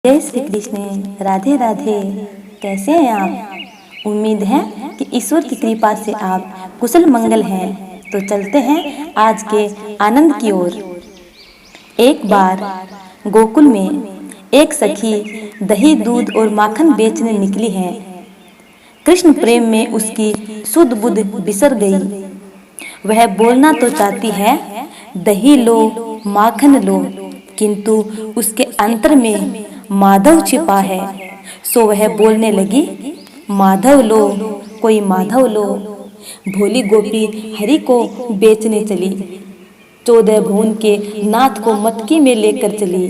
जय श्री कृष्ण। राधे राधे। कैसे हैं आप? उम्मीद है कि ईश्वर की कृपा से आप कुशल मंगल हैं। तो चलते हैं आज के आनंद की ओर। एक बार गोकुल में एक सखी दही दूध और माखन बेचने निकली है। कृष्ण प्रेम में उसकी सुध बुध बिसर गई। वह बोलना तो चाहती है दही लो माखन लो, किंतु उसके अंतर में माधव छिपा है। सो वह बोलने लगी माधव लो कोई माधव लो। भोली गोपी हरि को बेचने चली। 14 भुवन के नाथ को मटकी में लेकर चली।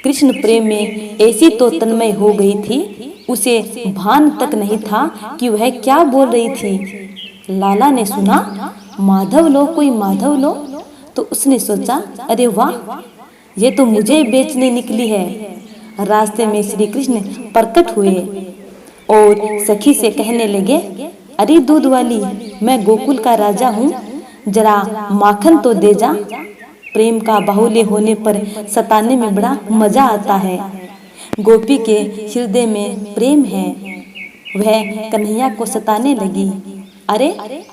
कृष्ण प्रेम में ऐसी तो तन्मय हो गई थी, उसे भान तक नहीं था कि वह क्या बोल रही थी। लाला ने सुना माधव लो कोई माधव लो, तो उसने सोचा अरे वाह, ये तो मुझे बेचने निकली है। रास्ते में श्री कृष्ण प्रकट हुए और सखी से कहने लगे अरे दूध वाली, मैं गोकुल का राजा हूँ, जरा माखन तो दे जा। प्रेम का बाहुल्य होने पर सताने में बड़ा मजा आता है। गोपी के हृदय में प्रेम है। वह कन्हैया को सताने लगी। अरे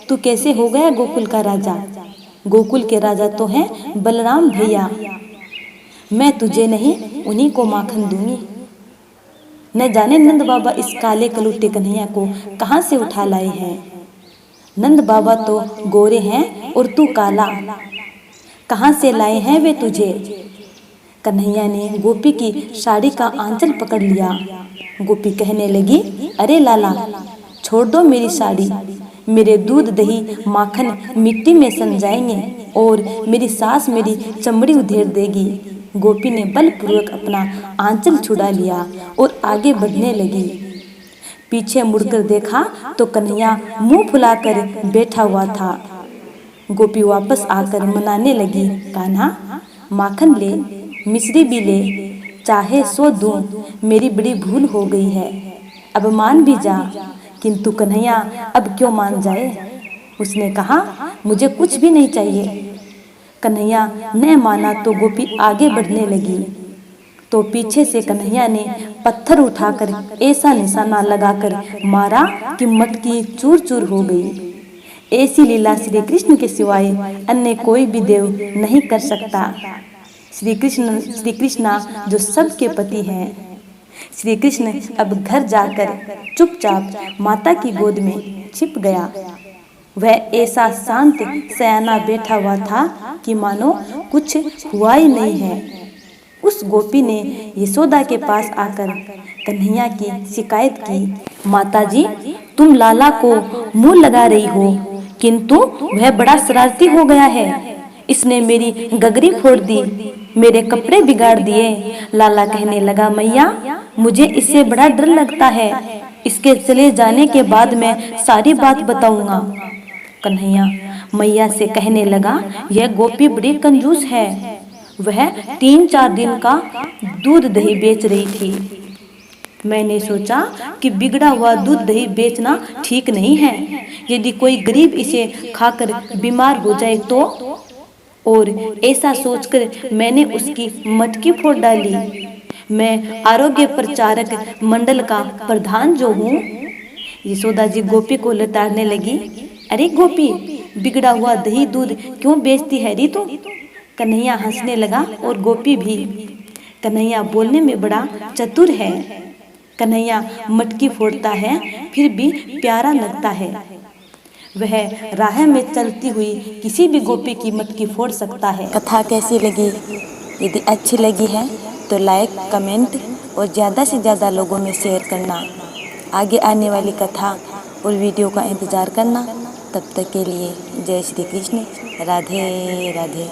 तू कैसे हो गया गोकुल का राजा? गोकुल के राजा तो हैं बलराम भैया। मैं तुझे नहीं उन्हीं को माखन दूंगी। न जाने नंद बाबा इस काले कलूटे कन्हैया को कहाँ से उठा लाए हैं। नंद बाबा तो गोरे हैं और तू काला, कहाँ से लाए हैं वे तुझे? कन्हैया ने गोपी की साड़ी का आंचल पकड़ लिया। गोपी कहने लगी अरे लाला, छोड़ दो मेरी साड़ी। मेरे दूध दही माखन मिट्टी में सन जाएंगे और मेरी सास मेरी चमड़ी उधेड़ देगी। गोपी ने बलपूर्वक अपना आंचल छुड़ा लिया और आगे बढ़ने लगी। पीछे मुड़कर देखा तो कन्हैया मुंह फुलाकर बैठा हुआ था। गोपी वापस आकर मनाने लगी, कान्हा माखन ले, मिश्री भी ले, चाहे 100 दूं, मेरी बड़ी भूल हो गई है, अब मान भी जा। किंतु कन्हैया अब क्यों मान जाए? उसने कहा मुझे कुछ भी नहीं चाहिए। कन्हैया न माना तो गोपी आगे बढ़ने लगी। तो पीछे से कन्हैया ने पत्थर उठाकर ऐसा निशाना लगाकर मारा कि मटकी चूर चूर हो गई। ऐसी लीला श्री कृष्ण के सिवाय अन्य कोई भी देव नहीं कर सकता। श्री कृष्ण जो सबके पति हैं। श्री कृष्ण अब घर जाकर चुपचाप माता की गोद में छिप गया। वह ऐसा शांत सयाना बैठा हुआ था कि मानो कुछ हुआ ही नहीं है। उस गोपी ने यशोदा के पास आकर कन्हैया की शिकायत की, माताजी तुम लाला को मुंह लगा रही हो, किंतु वह बड़ा शरारती हो गया है। इसने मेरी गगरी फोड़ दी, मेरे कपड़े बिगाड़ दिए। लाला कहने लगा मैया, मुझे इससे बड़ा डर लगता है, इसके चले जाने के बाद मैं सारी बात बताऊंगा। कन्हैया मैया से कहने लगा यह गोपी बड़ी कंजूस है। वह 3-4 दिन का दूध दही बेच रही थी। मैंने सोचा कि बिगड़ा हुआ दूध दही बेचना ठीक नहीं है। यदि कोई गरीब इसे खाकर बीमार हो जाए तो? और ऐसा सोचकर मैंने उसकी मटकी फोड़ डाली। मैं आरोग्य प्रचारक मंडल का प्रधान जो हूँ। यशोदा जी गोपी को लताड़ने लगी, अरे गोपी, बिगड़ा हुआ दही दूध क्यों बेचती है री तू? कन्हैया हंसने लगा और गोपी भी। कन्हैया बोलने में बड़ा चतुर है। कन्हैया मटकी फोड़ता है फिर भी प्यारा लगता है। वह राह में चलती हुई किसी भी गोपी की मटकी फोड़ सकता है। कथा कैसी लगी? यदि अच्छी लगी है तो लाइक, कमेंट और ज़्यादा से ज़्यादा लोगों में शेयर करना। आगे आने वाली कथा और वीडियो का इंतज़ार करना। तब तक के लिए जय श्री कृष्ण। राधे राधे।